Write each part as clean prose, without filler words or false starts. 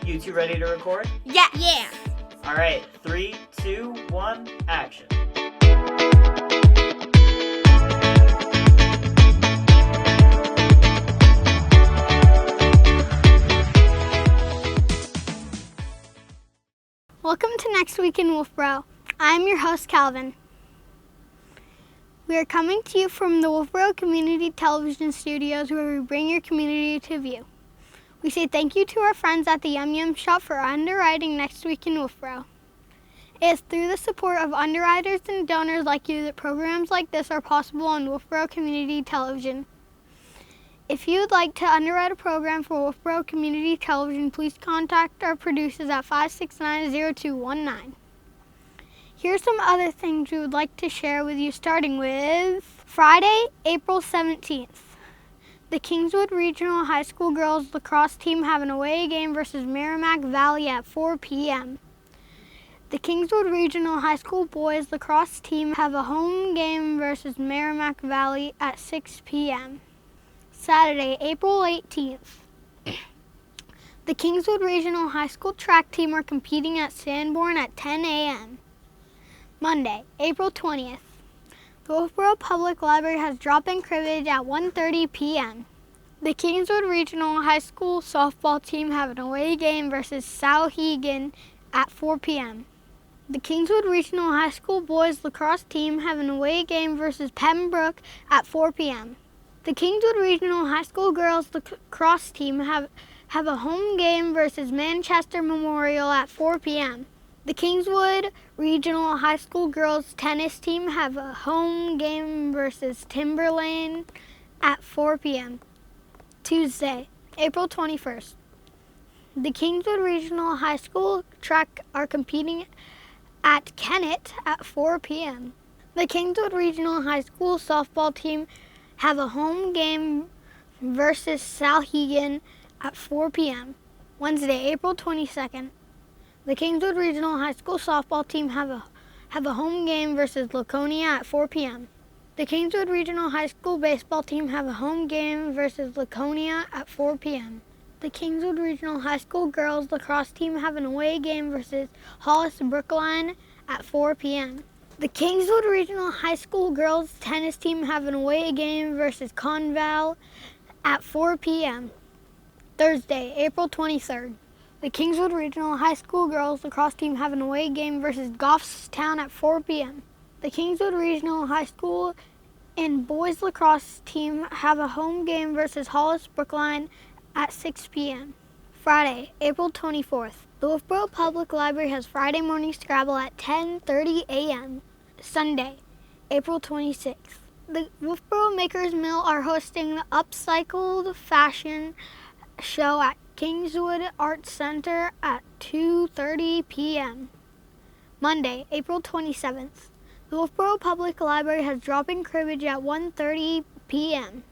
You two ready to record? Yeah. Yeah. All right, 3, 2, 1, action. Welcome to Next Week in Wolfeboro. I'm your host, Calvin. We are coming to you from the Wolfeboro Community Television studios where we bring your community to view. We say thank you to our friends at the Yum Yum Shop for underwriting Next Week in Wolfeboro. It is through the support of underwriters and donors like you that programs like this are possible on Wolfeboro Community Television. If you would like to underwrite a program for Wolfeboro Community Television, please contact our producers at 569-0219. Here's some other things we would like to share with you, starting with Friday, April 17th. The Kingswood Regional High School girls lacrosse team have an away game versus Merrimack Valley at 4 p.m. The Kingswood Regional High School boys lacrosse team have a home game versus Merrimack Valley at 6 p.m. Saturday, April 18th. The Kingswood Regional High School track team are competing at Sanborn at 10 a.m. Monday, April 20th. The Wolfeboro Public Library has drop-in cribbage at 1:30 p.m. The Kingswood Regional High School softball team have an away game versus Souhegan at 4 p.m. The Kingswood Regional High School boys lacrosse team have an away game versus Pembroke at 4 p.m. The Kingswood Regional High School girls lacrosse team have a home game versus Manchester Memorial at 4 p.m. The Kingswood Regional High School girls tennis team have a home game versus Timberlane at 4 p.m. Tuesday, April 21st. The Kingswood Regional High School track are competing at Kennett at 4 p.m. The Kingswood Regional High School softball team have a home game versus Souhegan at 4 p.m. Wednesday, April 22nd. The Kingswood Regional High School softball team have a home game versus Laconia at 4 p.m. The Kingswood Regional High School baseball team have a home game versus Laconia at 4 p.m. The Kingswood Regional High School girls lacrosse team have an away game versus Hollis Brookline at 4 p.m. The Kingswood Regional High School girls tennis team have an away game versus Conval at 4 p.m. Thursday, April 23rd. The Kingswood Regional High School girls lacrosse team have an away game versus Goffstown at 4 p.m. The Kingswood Regional High School and boys lacrosse team have a home game versus Hollis Brookline at 6 p.m. Friday, April 24th. The Wolfeboro Public Library has Friday morning Scrabble at 10:30 a.m. Sunday, April 26th. The Wolfeboro Makers Mill are hosting the Upcycled Fashion Show at Kingswood Arts Center at 2:30 p.m. Monday, April 27th. The Wolfeboro Public Library has drop-in cribbage at 1:30 p.m.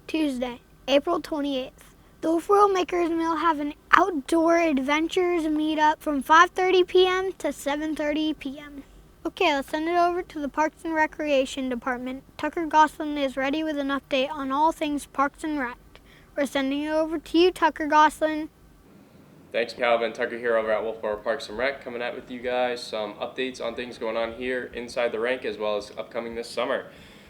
Tuesday, April 28th. The Wolfeboro Makers Mill have an outdoor adventures meetup from 5:30 p.m. to 7:30 p.m. Okay, let's send it over to the Parks and Recreation Department. Tucker Goslin is ready with an update on all things Parks and Rec. We're sending it over to you, Tucker Goslin. Thanks, Calvin. Tucker here over at Wolfeboro Parks and Rec, coming out with you guys some updates on things going on here inside the rink as well as upcoming this summer.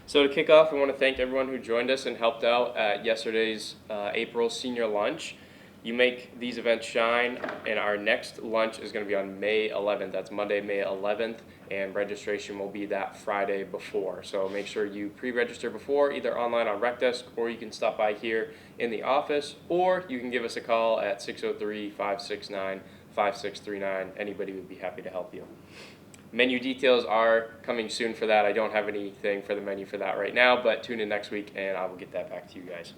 So to kick off, I want to thank everyone who joined us and helped out at yesterday's April senior lunch. You make these events shine, and our next lunch is going to be on May 11th. That's Monday, May 11th, and registration will be that Friday before. So make sure you pre-register before, either online on RecDesk, or you can stop by here in the office, or you can give us a call at 603-569-5639. Anybody would be happy to help you. Menu details are coming soon for that. I don't have anything for the menu for that right now, but tune in next week, and I will get that back to you guys.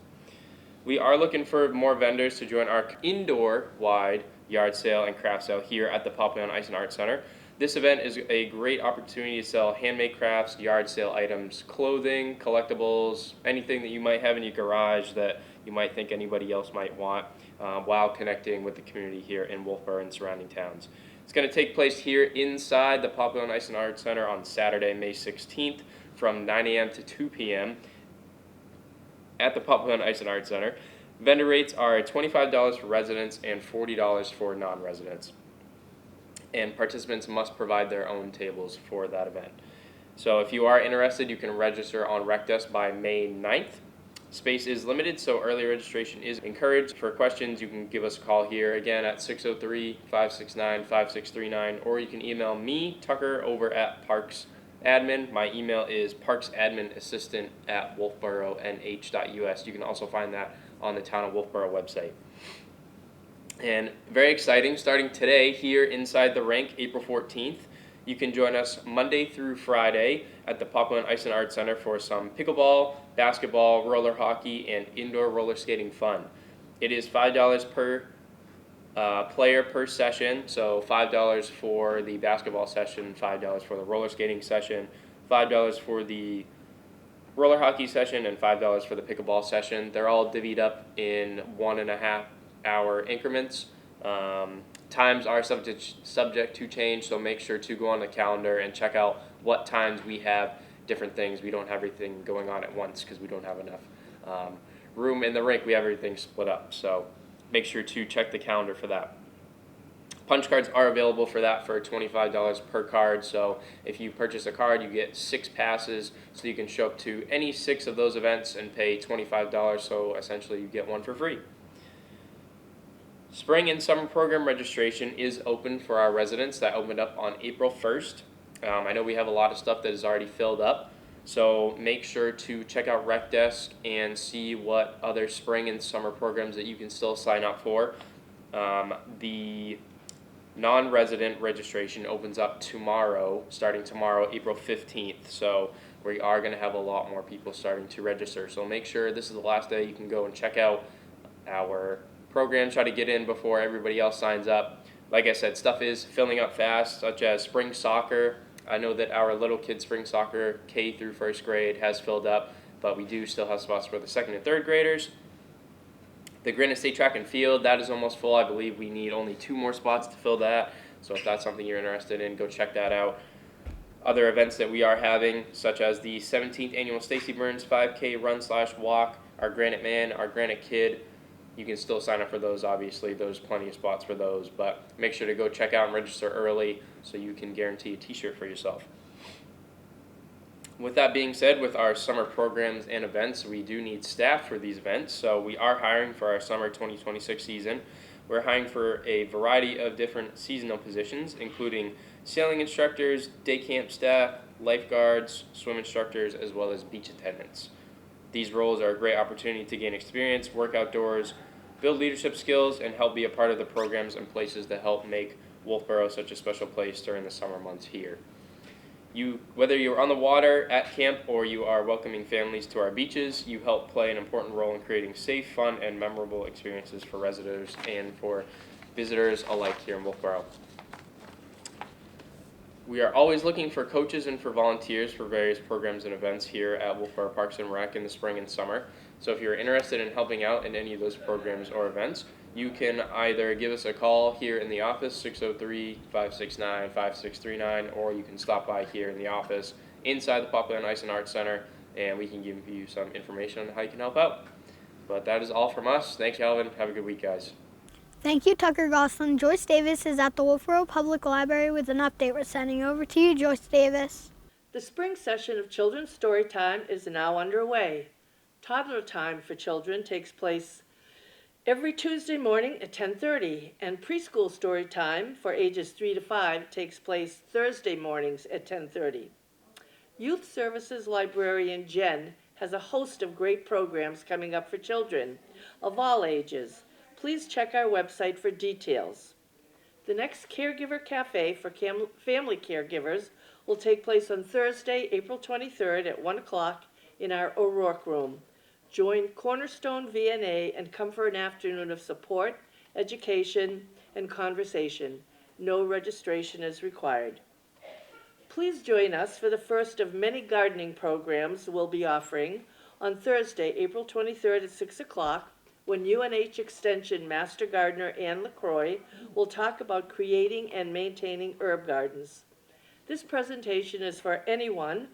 We are looking for more vendors to join our indoor-wide yard sale and craft sale here at the Papillon Ice and Art Center. This event is a great opportunity to sell handmade crafts, yard sale items, clothing, collectibles, anything that you might have in your garage that you might think anybody else might want, while connecting with the community here in Wolfeboro and surrounding towns. It's going to take place here inside the Papillon Ice and Art Center on Saturday, May 16th from 9 a.m. to 2 p.m. at the Papillon Ice and Art Center. Vendor rates are $25 for residents and $40 for non-residents. And participants must provide their own tables for that event. So if you are interested, you can register on RecDesk by May 9th. Space is limited, so early registration is encouraged. For questions, you can give us a call here again at 603-569-5639, or you can email me, Tucker, over at Parks Admin. My email is parksadminassistant@wolfeboronh.us. You can also find that on the Town of Wolfeboro website. And very exciting, starting today here inside the rink, April 14th. You can join us Monday through Friday at the Poplar Ice and Art Center for some pickleball, basketball, roller hockey, and indoor roller skating fun. It is $5 per player per session, so $5 for the basketball session, $5 for the roller skating session, $5 for the roller hockey session, and $5 for the pickleball session. They're all divvied up in 1.5 hour increments. Times are subject to change, so make sure to go on the calendar and check out what times we have different things. We don't have everything going on at once because we don't have enough room in the rink. We have everything split up, so make sure to check the calendar for that. Punch cards are available for that for $25 per card, so if you purchase a card, you get 6 passes, so you can show up to any 6 of those events and pay $25, so essentially you get one for free. Spring and summer program registration is open for our residents. That opened up on April 1st. I know we have a lot of stuff that is already filled up, so make sure to check out RecDesk and see what other spring and summer programs that you can still sign up for. The non-resident registration opens up tomorrow, starting tomorrow, April 15th, so we are going to have a lot more people starting to register. So make sure this is the last day you can go and check out our program, try to get in before everybody else signs up. Like I said, stuff is filling up fast, such as spring soccer. I know that our little kids' spring soccer, K through 1st grade, has filled up, but we do still have spots for the 2nd and 3rd graders. The Granite State Track and Field, that is almost full. I believe we need only 2 more spots to fill that, so if that's something you're interested in, go check that out. Other events that we are having, such as the 17th Annual Stacy Burns 5K Run/Walk, our Granite Man, our Granite Kid. You can still sign up for those, obviously. There's plenty of spots for those, but make sure to go check out and register early so you can guarantee a t-shirt for yourself. With that being said, with our summer programs and events, we do need staff for these events, so we are hiring for our summer 2026 season. We're hiring for a variety of different seasonal positions, including sailing instructors, day camp staff, lifeguards, swim instructors, as well as beach attendants. These roles are a great opportunity to gain experience, work outdoors, build leadership skills, and help be a part of the programs and places that help make Wolfeboro such a special place during the summer months here. Whether you're on the water, at camp, or you are welcoming families to our beaches, you help play an important role in creating safe, fun, and memorable experiences for residents and for visitors alike here in Wolfeboro. We are always looking for coaches and for volunteers for various programs and events here at Wolfeboro Parks and Rec in the spring and summer. So if you're interested in helping out in any of those programs or events, you can either give us a call here in the office, 603-569-5639, or you can stop by here in the office inside the Poplar Ice and Art Center, and we can give you some information on how you can help out. But that is all from us. Thanks, Calvin. Have a good week, guys. Thank you, Tucker Gosselin. Joyce Davis is at the Wolfeboro Public Library with an update. We're sending over to you, Joyce Davis. The spring session of Children's Story Time is now underway. Toddler Time for children takes place every Tuesday morning at 10:30, and preschool story time for ages 3 to 5 takes place Thursday mornings at 10:30. Youth Services Librarian Jen has a host of great programs coming up for children of all ages. Please check our website for details. The next Caregiver Cafe for family caregivers will take place on Thursday, April 23rd at 1 o'clock in our O'Rourke Room. Join Cornerstone VNA and come for an afternoon of support, education, and conversation. No registration is required. Please join us for the first of many gardening programs we'll be offering on Thursday, April 23rd at 6 o'clock, when UNH Extension Master Gardener Ann LaCroix will talk about creating and maintaining herb gardens. This presentation is for anyone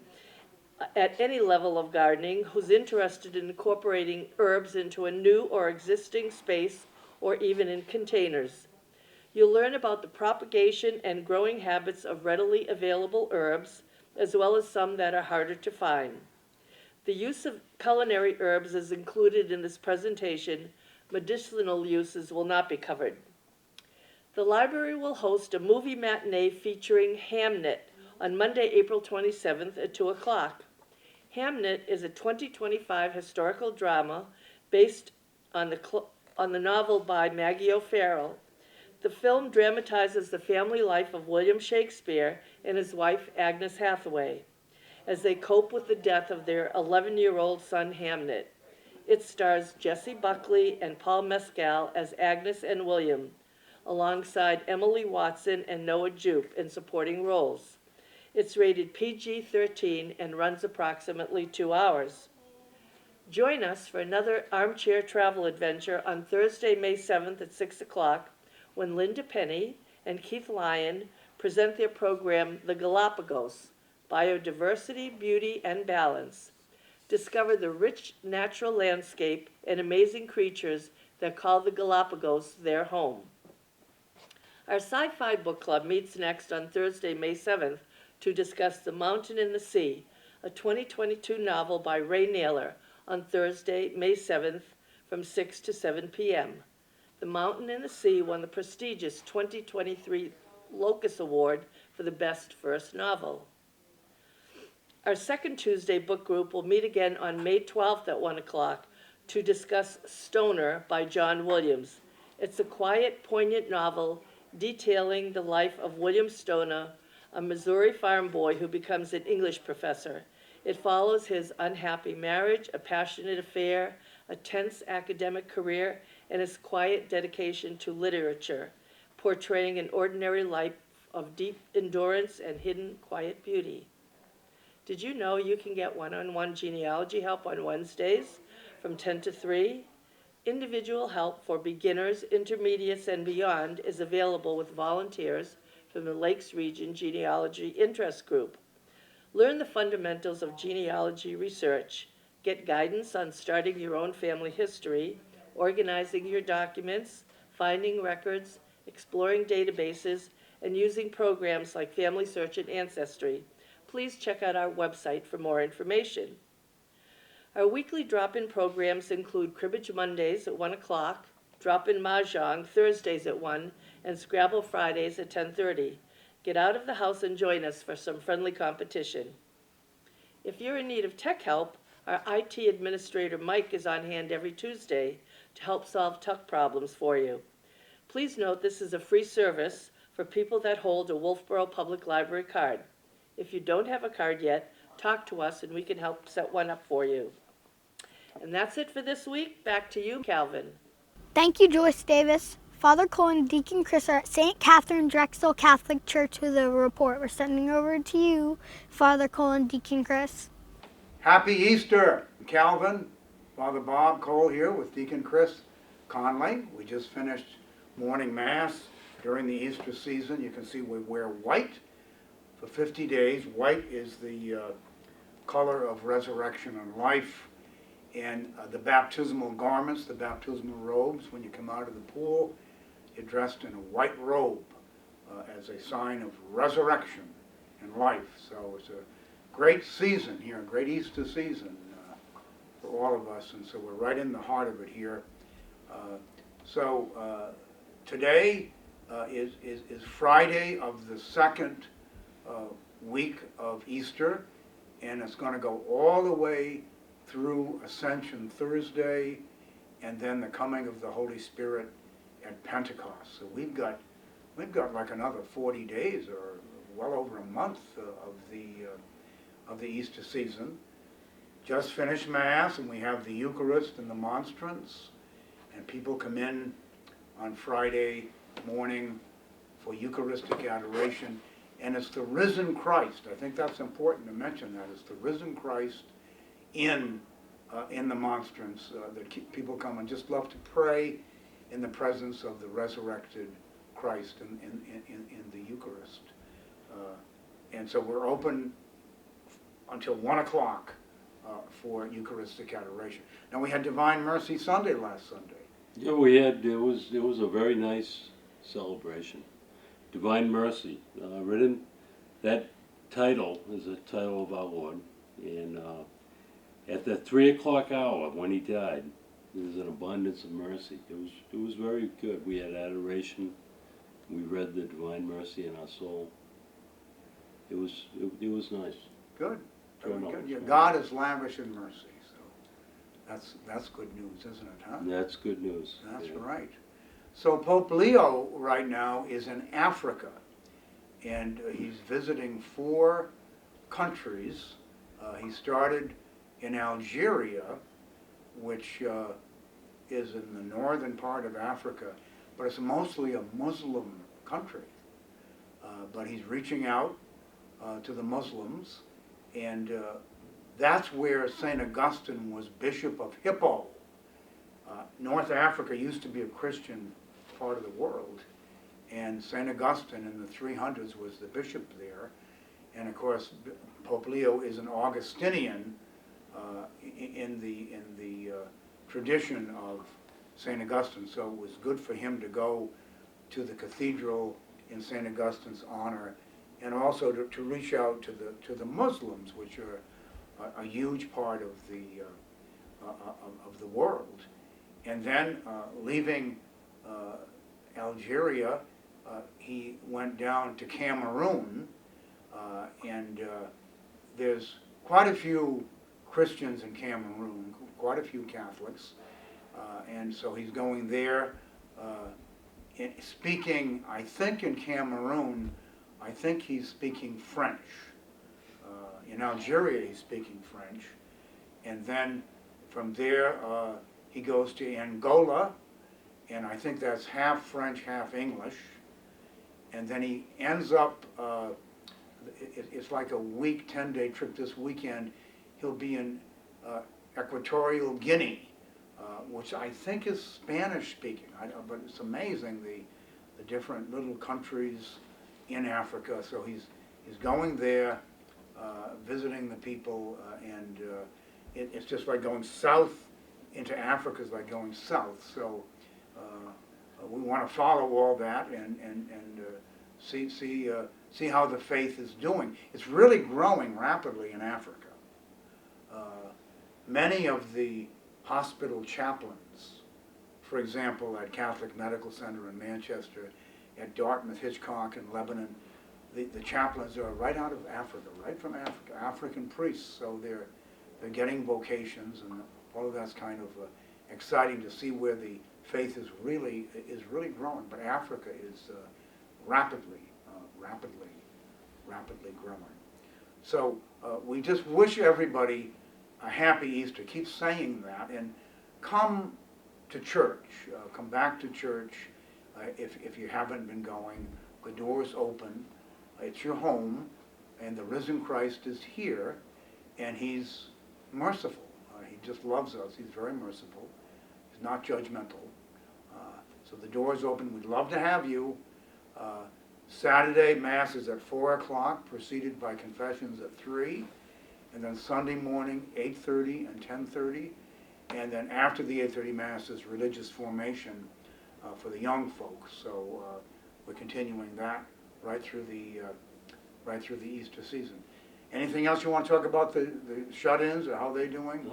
at any level of gardening who's interested in incorporating herbs into a new or existing space or even in containers. You'll learn about the propagation and growing habits of readily available herbs, as well as some that are harder to find. The use of culinary herbs is included in this presentation. Medicinal uses will not be covered. The library will host a movie matinee featuring Hamnet on Monday, April 27th at 2 o'clock. Hamnet is a 2025 historical drama based on the novel by Maggie O'Farrell. The film dramatizes the family life of William Shakespeare and his wife Agnes Hathaway as they cope with the death of their 11-year-old son Hamnet. It stars Jessie Buckley and Paul Mescal as Agnes and William, alongside Emily Watson and Noah Jupe in supporting roles. It's rated PG-13 and runs approximately 2 hours. Join us for another armchair travel adventure on Thursday, May 7th at 6 o'clock when Linda Penny and Keith Lyon present their program, The Galapagos, Biodiversity, Beauty, and Balance. Discover the rich natural landscape and amazing creatures that call the Galapagos their home. Our sci-fi book club meets next on Thursday, May 7th to discuss The Mountain and the Sea, a 2022 novel by Ray Naylor, on Thursday, May 7th from 6 to 7 p.m. The Mountain and the Sea won the prestigious 2023 Locus Award for the best first novel. Our second Tuesday book group will meet again on May 12th at 1 o'clock to discuss Stoner by John Williams. It's a quiet, poignant novel detailing the life of William Stoner, a Missouri farm boy who becomes an English professor. It follows his unhappy marriage, a passionate affair, a tense academic career, and his quiet dedication to literature, portraying an ordinary life of deep endurance and hidden quiet beauty. Did you know you can get one-on-one genealogy help on Wednesdays from 10 to 3? Individual help for beginners, intermediates, and beyond is available with volunteers from the Lakes Region Genealogy Interest Group. Learn the fundamentals of genealogy research, get guidance on starting your own family history, organizing your documents, finding records, exploring databases, and using programs like Family Search and Ancestry. Please check out our website for more information. Our weekly drop-in programs include Cribbage Mondays at 1 o'clock, Drop-in Mahjong Thursdays at 1, and Scrabble Fridays at 10:30. Get out of the house and join us for some friendly competition. If you're in need of tech help, our IT administrator Mike is on hand every Tuesday to help solve tech problems for you. Please note this is a free service for people that hold a Wolfeboro Public Library card. If you don't have a card yet, talk to us and we can help set one up for you. And that's it for this week. Back to you, Calvin. Thank you, Joyce Davis. Father Cole and Deacon Chris are at St. Katherine Drexel Catholic Church with a report. We're sending over to you, Father Cole and Deacon Chris. Happy Easter, Calvin. Father Bob Cole here with Deacon Chris Conley. We just finished morning mass during the Easter season. You can see we wear white for 50 days. White is the color of resurrection and life. And the baptismal garments, the baptismal robes, when you come out of the pool, you're dressed in a white robe as a sign of resurrection and life. So it's a great season here, a great Easter season for all of us. And so we're right in the heart of it here. Today is Friday of the second week of Easter, and it's going to go all the way through Ascension Thursday, and then the coming of the Holy Spirit at Pentecost. So we've got like another 40 days, or well over a month of the Easter season. Just finished Mass, and we have the Eucharist and the Monstrance, and people come in on Friday morning for Eucharistic adoration, and it's the risen Christ. I think that's important to mention that. It's the risen Christ in the monstrance that people come and just love to pray in the presence of the resurrected Christ in the Eucharist. And so we're open until 1 o'clock for Eucharistic adoration. Now, we had Divine Mercy Sunday last Sunday. Yeah, we had, it was a very nice celebration. Divine Mercy, written, that title is a title of our Lord, and at the 3 o'clock hour when he died, there was an abundance of mercy. It was very good. We had adoration, we read the Divine Mercy in our soul. It was nice. Good. Very Sure, good. Yeah, sure. God is lavish in mercy, so that's good news, isn't it, huh? That's good news. That's yeah. right. So Pope Leo right now is in Africa, and he's visiting 4 countries. He started in Algeria, which is in the northern part of Africa, but it's mostly a Muslim country. But he's reaching out to the Muslims, and that's where St. Augustine was Bishop of Hippo. North Africa used to be a Christian part of the world, and St. Augustine in the 300s was the bishop there. And of course, Pope Leo is an Augustinian in the tradition of St. Augustine, so it was good for him to go to the cathedral in St. Augustine's honor, and also to reach out to the Muslims, which are a huge part of the world. And then leaving Algeria, he went down to Cameroon, and there's quite a few Christians in Cameroon, quite a few Catholics, and so he's going there, speaking, I think in Cameroon, I think he's speaking French. In Algeria he's speaking French, and then from there he goes to Angola, and I think that's half French, half English, and then he ends up, it's like a week, 10-day trip this weekend. He'll be in Equatorial Guinea, which I think is Spanish speaking, but it's amazing the different little countries in Africa. So he's going there, visiting the people, and it's just like going south into Africa is like going south. So we want to follow all that and see how the faith is doing. It's really growing rapidly in Africa. Many of the hospital chaplains, for example, at Catholic Medical Center in Manchester, at Dartmouth Hitchcock in Lebanon, the chaplains are right out of Africa, right from Africa, African priests. So they're getting vocations, and all of that's kind of exciting to see where the faith is really growing. But Africa is rapidly growing. So we just wish everybody a happy Easter. Keep saying that, and come to church. Come back to church if you haven't been going. The door's open. It's your home, and the risen Christ is here, and he's merciful. He just loves us. He's very merciful. He's not judgmental. So the door's open. We'd love to have you. Saturday Mass is at 4 o'clock, preceded by confessions at 3. And then Sunday morning, 8:30 and 10:30. And then after the 8:30 Mass is religious formation for the young folks. So we're continuing that right through the Easter season. Anything else you want to talk about the shut-ins or how they're doing?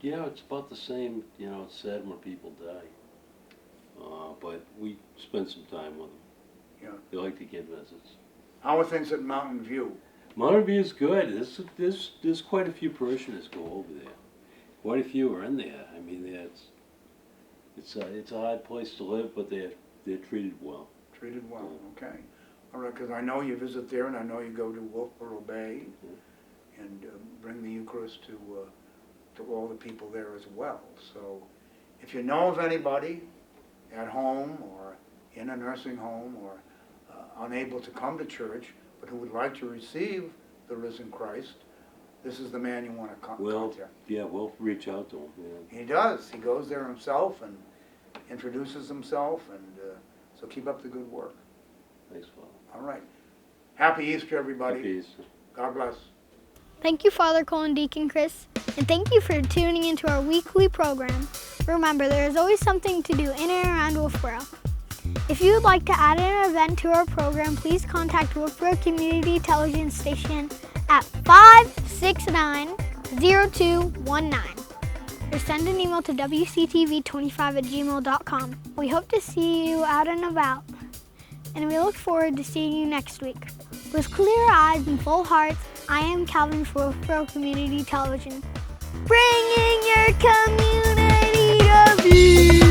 Yeah, it's about the same. You know, it's sad when people die. But we spend some time with them. Yeah. They like to get visits. How are things at Mountain View? Mountain View is good. There's quite a few parishioners go over there. Quite a few are in there. I mean, it's a hard place to live, but they're treated well. Treated well, okay. All right, because I know you visit there, and I know you go to Wolfeboro Bay and bring the Eucharist to all the people there as well. So if you know of anybody at home or in a nursing home or unable to come to church, but who would like to receive the risen Christ, this is the man you want to contact. Yeah, we'll reach out to him. Yeah. He does. He goes there himself and introduces himself, and so keep up the good work. Thanks, Father. All right. Happy Easter, everybody. Happy Easter. God bless. Thank you, Father Cole and Deacon Chris, and thank you for tuning into our weekly program. Remember, there is always something to do in and around Wolfeboro. If you would like to add an event to our program, please contact Wolfeboro Community Television Station at 569-0219 or send an email to wctv25@gmail.com. We hope to see you out and about, and we look forward to seeing you next week. With clear eyes and full hearts, I am Calvin for Wolfeboro Community Television, bringing your community to view.